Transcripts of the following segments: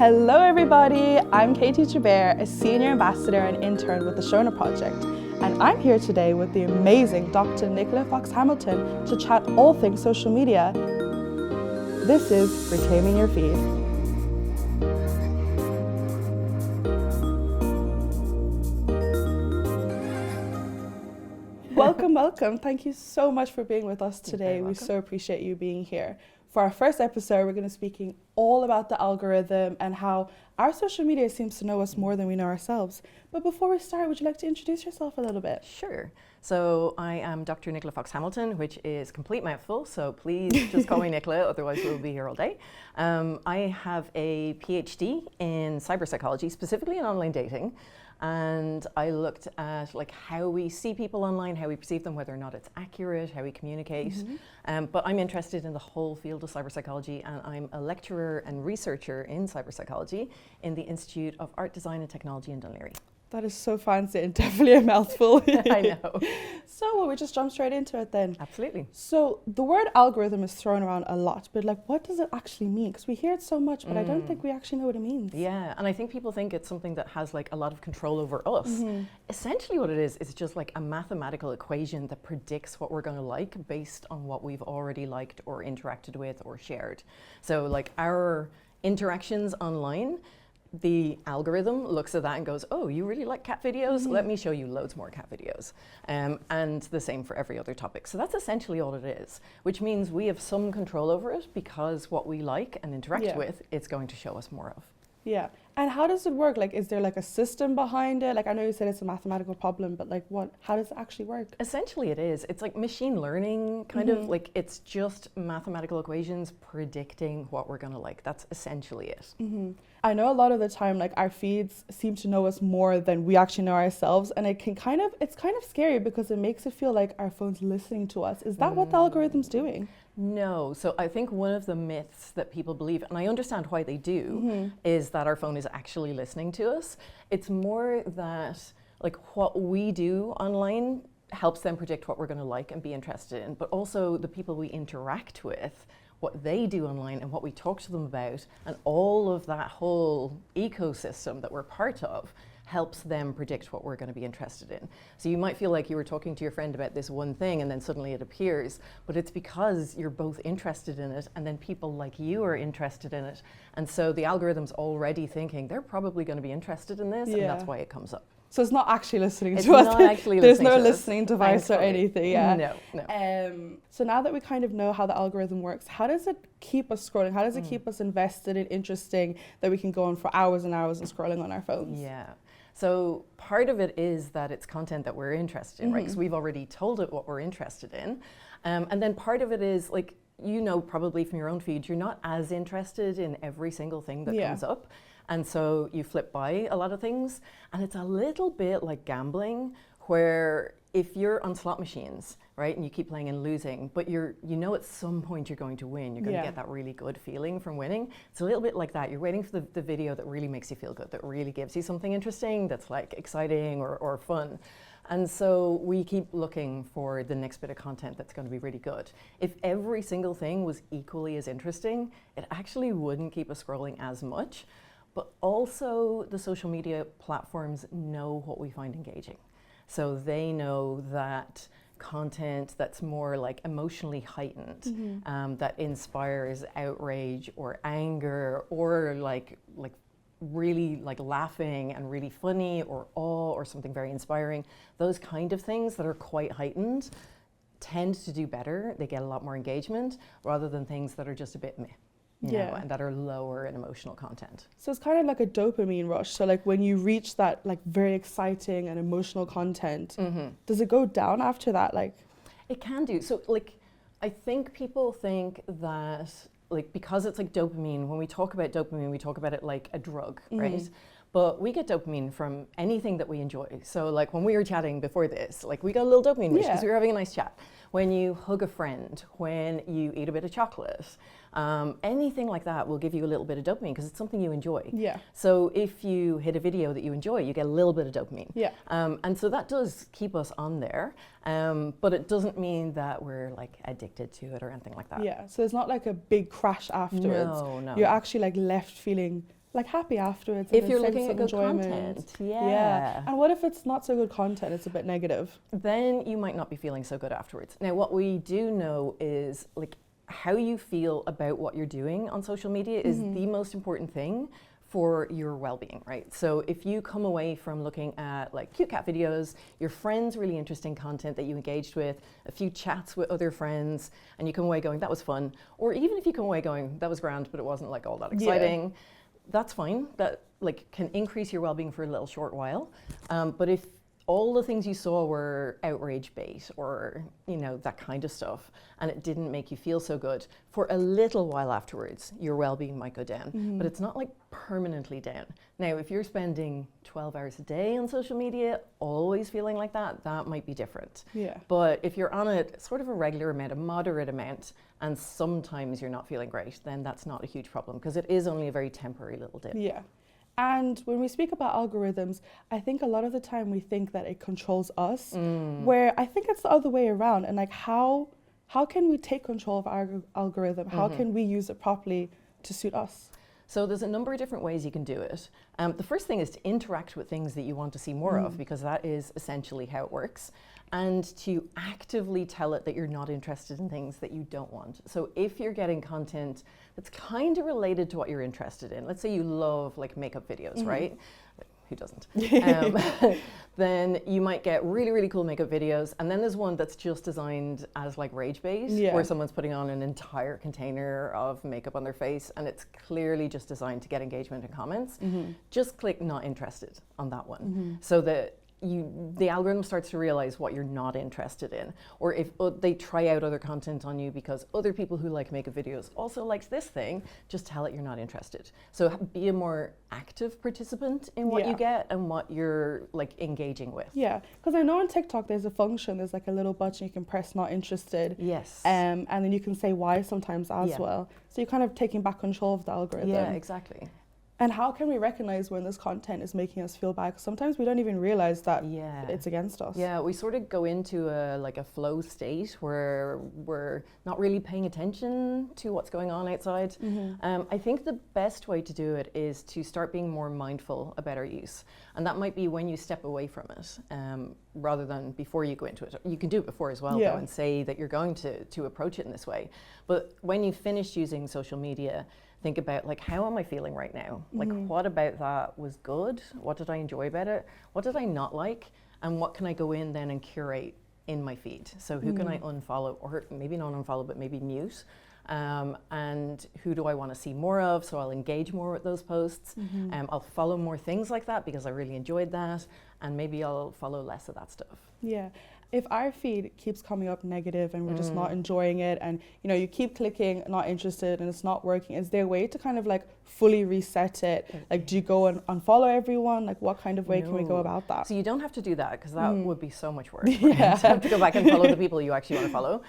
Hello everybody, I'm Katie Chabert, a senior ambassador and intern with the Shona project, and I'm here today with the amazing Dr. Nicola Fox-Hamilton to chat all things social media. This is Reclaiming Your Feed. Welcome. Thank you so much for being with us today. We so appreciate you being here. For our first episode, we're going to be speaking all about the algorithm and how our social media seems to know us more than we know ourselves. But before we start, would you like to introduce yourself a little bit? Sure. So I am Dr. Nicola Fox-Hamilton, which is a complete mouthful, so please just call me Nicola, otherwise we'll be here all day. I have a PhD in cyberpsychology, specifically in online dating. And I looked at how we see people online, how we perceive them, whether or not it's accurate, how we communicate. But I'm interested in the whole field of cyberpsychology, and I'm a lecturer and researcher in cyberpsychology in the Institute of Art, Design and Technology in Dún Laoghaire. That is so fancy and definitely a mouthful. I know. So will we just jump straight into it then? Absolutely. So the word algorithm is thrown around a lot, but what does it actually mean? Because we hear it so much, but I don't think we actually know what it means. Yeah, and I think people think it's something that has a lot of control over us. Essentially what it is just a mathematical equation that predicts what we're going to like based on what we've already liked or interacted with or shared. So our interactions online, the algorithm looks at that and goes, oh, you really like cat videos? Let me show you loads more cat videos. And the same for every other topic. So that's essentially all it is, which means we have some control over it because what we like and interact with, it's going to show us more of. Yeah. And how does it work? Is there a system behind it? I know you said it's a mathematical problem, but how does it actually work? Essentially it is. It's like machine learning, kind of it's just mathematical equations predicting what we're going to like. That's essentially it. I know a lot of the time, our feeds seem to know us more than we actually know ourselves. And it's kind of scary because it makes it feel like our phone's listening to us. Is that what the algorithm's doing? No. So I think one of the myths that people believe, and I understand why they do, is that our phone is actually listening to us. It's more that what we do online helps them predict what we're going to like and be interested in, but also the people we interact with, what they do online and what we talk to them about, and all of that whole ecosystem that we're part of helps them predict what we're going to be interested in. So you might feel like you were talking to your friend about this one thing and then suddenly it appears, but it's because you're both interested in it and then people like you are interested in it. And so the algorithm's already thinking they're probably going to be interested in this, and that's why it comes up. So it's not actually listening to us. Not actually There's listening no to listening us, device thankfully. or anything. Yeah. No. So now that we kind of know how the algorithm works, how does it keep us scrolling? How does it keep us invested and interesting that we can go on for hours and hours and scrolling on our phones? Yeah. So part of it is that it's content that we're interested in, right? Because we've already told it what we're interested in. And then part of it is probably from your own feed, you're not as interested in every single thing that comes up. And so you flip by a lot of things, and it's a little bit like gambling, where if you're on slot machines, right, and you keep playing and losing, but at some point you're going to win, you're going to get that really good feeling from winning. It's a little bit like that. You're waiting for the video that really makes you feel good, that really gives you something interesting, that's exciting or fun. And so we keep looking for the next bit of content that's going to be really good. If every single thing was equally as interesting, it actually wouldn't keep us scrolling as much. But also the social media platforms know what we find engaging. So they know that content that's more emotionally heightened, that inspires outrage or anger or really laughing and really funny or awe or something very inspiring, those kind of things that are quite heightened tend to do better. They get a lot more engagement rather than things that are just a bit meh. And that are lower in emotional content. So it's kind of like a dopamine rush. So when you reach that very exciting and emotional content, does it go down after that? It can do. So I think people think that because it's dopamine, when we talk about dopamine, we talk about it like a drug, right? But we get dopamine from anything that we enjoy. So when we were chatting before this, we got a little dopamine rush because we were having a nice chat. When you hug a friend, when you eat a bit of chocolate, anything like that will give you a little bit of dopamine because it's something you enjoy. Yeah. So if you hit a video that you enjoy, you get a little bit of dopamine. Yeah. And so that does keep us on there, but it doesn't mean that we're addicted to it or anything like that. Yeah. So it's not a big crash afterwards. No. You're actually left feeling like happy afterwards. If and you're a sense looking at of good enjoyment. content, yeah. And what if it's not so good content, it's a bit negative? Then you might not be feeling so good afterwards. Now, what we do know is like how you feel about what you're doing on social media is the most important thing for your well-being, right? So if you come away from looking at like cute cat videos, your friends' really interesting content that you engaged with, a few chats with other friends, and you come away going, that was fun, or even if you come away going, that was grand, but it wasn't like all that exciting, that's fine. That like can increase your well-being for a little short while. But if all the things you saw were outrage bait or, you know, that kind of stuff, and it didn't make you feel so good, for a little while afterwards, your well-being might go down, but it's not like permanently down. Now, if you're spending 12 hours a day on social media, always feeling like that, that might be different. Yeah. But if you're on it sort of a regular amount, a moderate amount, and sometimes you're not feeling great, then that's not a huge problem because it is only a very temporary little dip. Yeah. And when we speak about algorithms, I think a lot of the time we think that it controls us, where I think it's the other way around. And like, how can we take control of our algorithm? How can we use it properly to suit us? So there's a number of different ways you can do it. The first thing is to interact with things that you want to see more of, because that is essentially how it works, and to actively tell it that you're not interested in things that you don't want. So if you're getting content that's kind of related to what you're interested in, let's say you love like makeup videos, right? Who doesn't? Then you might get really, really cool makeup videos. And then there's one that's just designed as like rage bait, where someone's putting on an entire container of makeup on their face. And it's clearly just designed to get engagement and comments. Just click not interested on that one. So that the algorithm starts to realize what you're not interested in, or if they try out other content on you because other people who like makeup videos also likes this thing, just tell it you're not interested. So be a more active participant in what you get and what you're like engaging with. Yeah, because I know on TikTok there's a function, there's like a little button you can press not interested. Yes. And then you can say why sometimes as well. So you're kind of taking back control of the algorithm. Yeah, exactly. And how can we recognize when this content is making us feel bad? 'Cause sometimes we don't even realize that it's against us. Yeah, we sort of go into a flow state where we're not really paying attention to what's going on outside. I think the best way to do it is to start being more mindful about our use. And that might be when you step away from it, rather than before you go into it. You can do it before as well, though, and say that you're going to approach it in this way. But when you finish using social media, think about like, how am I feeling right now? Like, what about that was good? What did I enjoy about it? What did I not like? And what can I go in then and curate in my feed? So who can I unfollow, or maybe not unfollow, but maybe mute? And who do I want to see more of? So I'll engage more with those posts. I'll follow more things like that because I really enjoyed that. And maybe I'll follow less of that stuff. Yeah. If our feed keeps coming up negative and we're just not enjoying it, and you know, you keep clicking not interested and it's not working, is there a way to kind of like fully reset it? Like, do you go and unfollow everyone? Like, what kind of way can we go about that? So you don't have to do that, because that would be so much work. Right? You have to go back and follow the people you actually want to follow.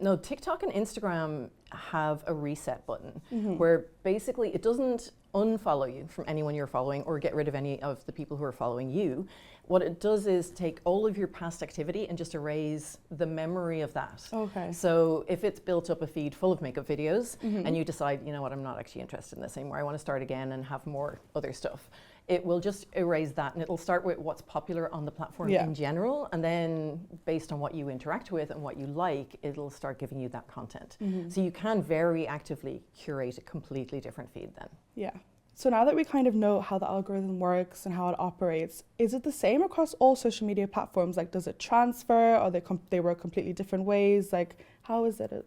No, TikTok and Instagram have a reset button where basically it doesn't unfollow you from anyone you're following or get rid of any of the people who are following you. What it does is take all of your past activity and just erase the memory of that. Okay. So if it's built up a feed full of makeup videos and you decide, you know what, I'm not actually interested in this anymore, I want to start again and have more other stuff, it will just erase that, and it'll start with what's popular on the platform in general, and then based on what you interact with and what you like, it'll start giving you that content. So you can very actively curate a completely different feed then. Yeah. So now that we kind of know how the algorithm works and how it operates, is it the same across all social media platforms? Like, does it transfer, or they work completely different ways? Like, how is it?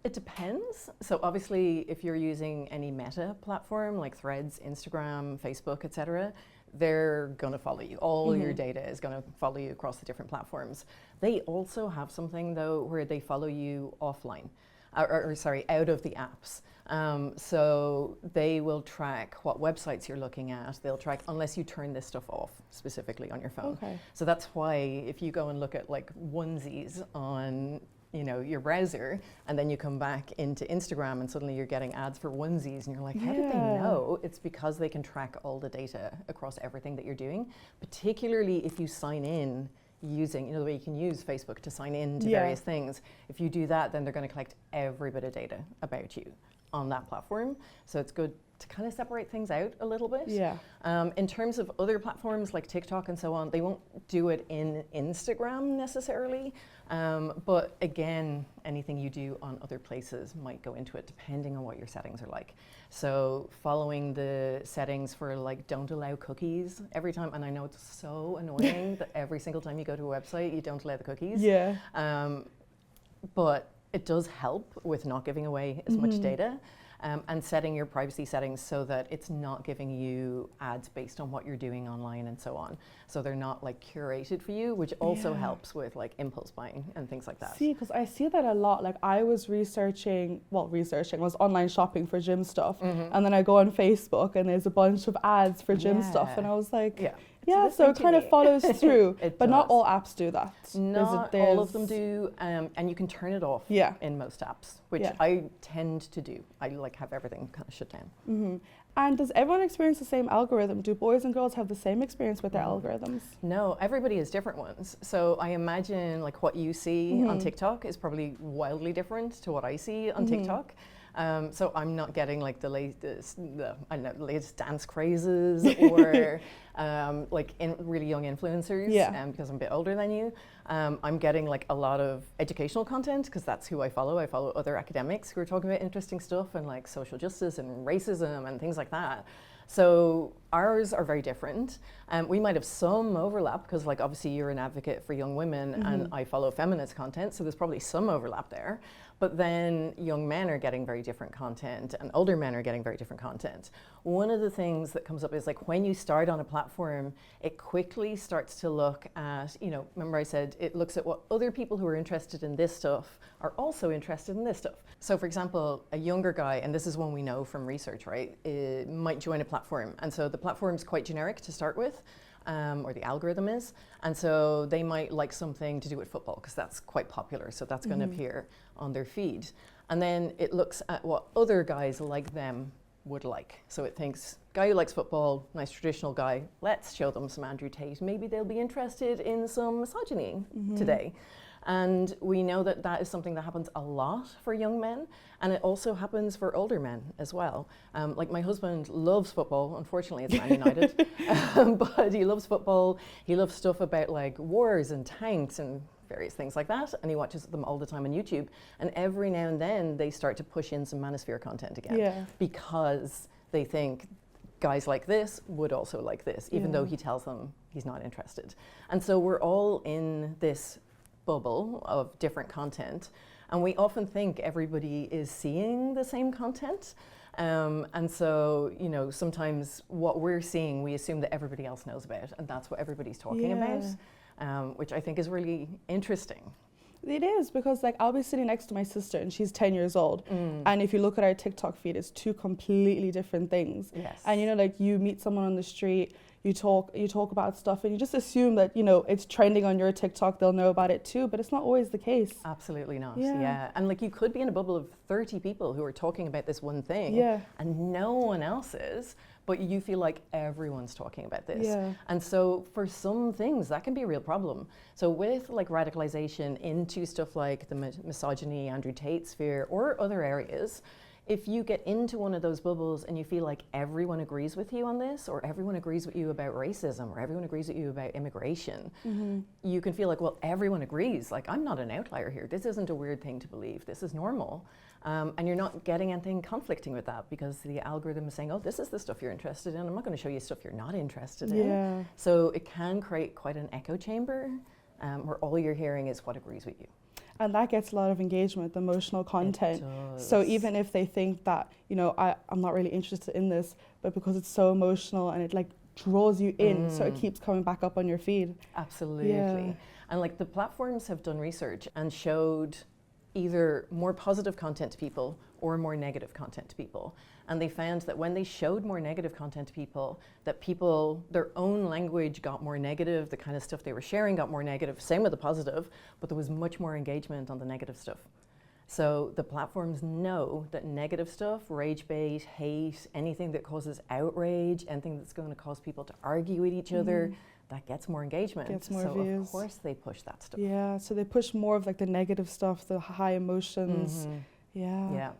It depends. So obviously, if you're using any meta platform like Threads, Instagram, Facebook, etc., they're going to follow you. All your data is going to follow you across the different platforms. They also have something, though, where they follow you offline, out of the apps. So they will track what websites you're looking at. They'll track, unless you turn this stuff off specifically on your phone. Okay. So that's why if you go and look at like onesies on your browser, and then you come back into Instagram and suddenly you're getting ads for onesies, and you're like, how did they know? It's because they can track all the data across everything that you're doing, particularly if you sign in using, the way you can use Facebook to sign in to various things. If you do that, then they're going to collect every bit of data about you on that platform. So it's good to kind of separate things out a little bit. Yeah. In terms of other platforms like TikTok and so on, they won't do it in Instagram necessarily. But again, anything you do on other places might go into it depending on what your settings are like. So following the settings for like don't allow cookies every time, and I know it's so annoying that every single time you go to a website you don't allow the cookies. Yeah. But it does help with not giving away as much data. And setting your privacy settings so that it's not giving you ads based on what you're doing online and so on. So they're not like curated for you, which also helps with like impulse buying and things like that. See, because I see that a lot. Like I was was online shopping for gym stuff. And then I go on Facebook and there's a bunch of ads for gym stuff. And I was like, so it kind of follows through. But not all apps do that. Not all of them do, and you can turn it off in most apps, which I tend to do. I like have everything kind of shut down. And does everyone experience the same algorithm? Do boys and girls have the same experience with their algorithms? No, everybody has different ones. So I imagine like what you see on TikTok is probably wildly different to what I see on TikTok. So I'm not getting like the latest dance crazes or like really young influencers because I'm a bit older than you. I'm getting like a lot of educational content because that's who I follow. I follow other academics who are talking about interesting stuff and like social justice and racism and things like that. So ours are very different. We might have some overlap because like obviously you're an advocate for young women and I follow feminist content, so there's probably some overlap there. But then young men are getting very different content and older men are getting very different content. One of the things that comes up is like when you start on a platform, it quickly starts to look at, remember I said it looks at what other people who are interested in this stuff are also interested in this stuff. So for example, a younger guy, and this is one we know from research, right, might join a platform. And so the platform's quite generic to start with. Or the algorithm is, and so they might like something to do with football because that's quite popular, so that's going to appear on their feed. And then it looks at what other guys like them would like. So it thinks, guy who likes football, nice traditional guy, let's show them some Andrew Tate. Maybe they'll be interested in some misogyny today. And we know that that is something that happens a lot for young men, and it also happens for older men as well. Like my husband loves football. Unfortunately, it's Man United, but he loves football. He loves stuff about like wars and tanks and various things like that, and he watches them all the time on YouTube. And every now and then they start to push in some manosphere content again because they think guys like this would also like this, even though he tells them he's not interested. And so we're all in this bubble of different content, and we often think everybody is seeing the same content, and so sometimes what we're seeing we assume that everybody else knows about, and that's what everybody's talking about, which I think is really interesting. It is, because like I'll be sitting next to my sister and she's 10 years old, and if you look at our TikTok feed, it's two completely different things. And like you meet someone on the street, you talk about stuff and you just assume that it's trending on your TikTok, they'll know about it too, but it's not always the case. Absolutely not. And like you could be in a bubble of 30 people who are talking about this one thing and no one else is, but you feel like everyone's talking about this. And so for some things that can be a real problem. So with like radicalization into stuff like the misogyny, Andrew Tate sphere or other areas, if you get into one of those bubbles and you feel like everyone agrees with you on this, or everyone agrees with you about racism, or everyone agrees with you about immigration, you can feel like, well, everyone agrees. Like, I'm not an outlier here. This isn't a weird thing to believe. This is normal. And you're not getting anything conflicting with that because the algorithm is saying, oh, this is the stuff you're interested in. I'm not going to show you stuff you're not interested in. So it can create quite an echo chamber where all you're hearing is what agrees with you. And that gets a lot of engagement, emotional content. So even if they think that, I'm not really interested in this, but because it's so emotional and it like draws you in, so it keeps coming back up on your feed. Absolutely. And like the platforms have done research and showed either more positive content to people or more negative content to people. And they found that when they showed more negative content to people, that people, their own language got more negative, the kind of stuff they were sharing got more negative, same with the positive, but there was much more engagement on the negative stuff. So the platforms know that negative stuff, rage bait, hate, anything that causes outrage, anything that's going to cause people to argue with each other, that gets more engagement. Gets more so views. Of course they push that stuff. Yeah, so they push more of like the negative stuff, the high emotions. Yeah.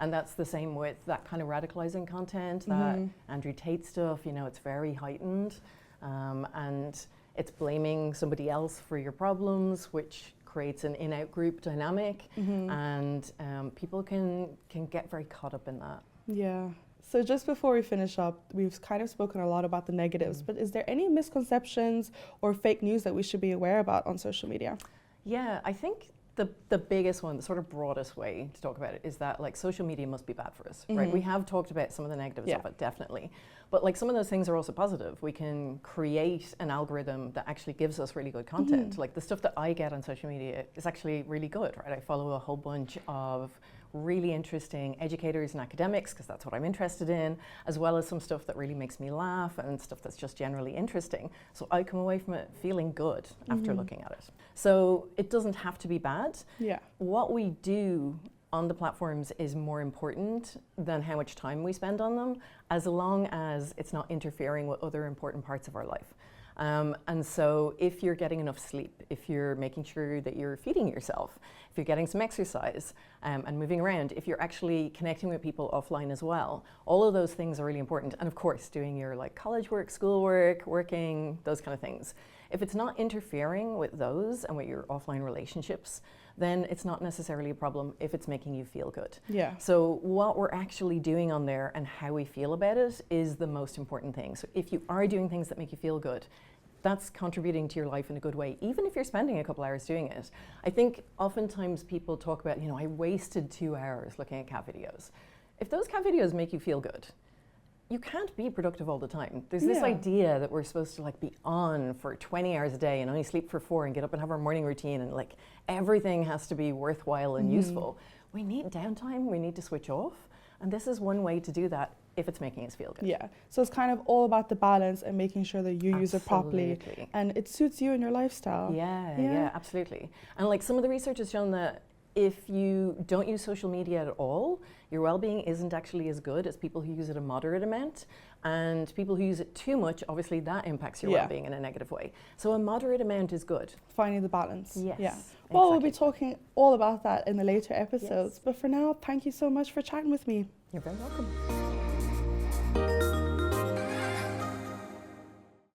And that's the same with that kind of radicalizing content, that Andrew Tate stuff, you know, it's very heightened. And it's blaming somebody else for your problems, which creates an in-out group dynamic. And people can get very caught up in that. Yeah. So just before we finish up, we've kind of spoken a lot about the negatives, but is there any misconceptions or fake news that we should be aware about on social media? Yeah, I think the biggest one, the sort of broadest way to talk about it is that like social media must be bad for us, right? We have talked about some of the negatives of it, definitely. But like some of those things are also positive. We can create an algorithm that actually gives us really good content. Like the stuff that I get on social media is actually really good, right? I follow a whole bunch of really interesting educators and academics, because that's what I'm interested in, as well as some stuff that really makes me laugh and stuff that's just generally interesting. So I come away from it feeling good after looking at it. So it doesn't have to be bad. Yeah. What we do on the platforms is more important than how much time we spend on them, as long as it's not interfering with other important parts of our life. And so if you're getting enough sleep, if you're making sure that you're feeding yourself, if you're getting some exercise and moving around, if you're actually connecting with people offline as well, all of those things are really important. And of course, doing your like college work, schoolwork, working, those kind of things. If it's not interfering with those and with your offline relationships, then it's not necessarily a problem if it's making you feel good. Yeah. So what we're actually doing on there and how we feel about it is the most important thing. So if you are doing things that make you feel good, that's contributing to your life in a good way, even if you're spending a couple hours doing it. I think oftentimes people talk about, you know, I wasted 2 hours looking at cat videos. If those cat videos make you feel good, you can't be productive all the time. There's this idea that we're supposed to like be on for 20 hours a day and only sleep for 4 and get up and have our morning routine and like everything has to be worthwhile and useful. We need downtime, we need to switch off. And this is one way to do that if it's making us feel good. Yeah, so it's kind of all about the balance and making sure that you use it properly and it suits you and your lifestyle. Yeah, absolutely. And like some of the research has shown that if you don't use social media at all, your well-being isn't actually as good as people who use it a moderate amount. And people who use it too much, obviously that impacts your well-being in a negative way. So a moderate amount is good. Finding the balance. Yes. Yeah. Well, we'll be talking all about that in the later episodes. Yes. But for now, thank you so much for chatting with me. You're very welcome.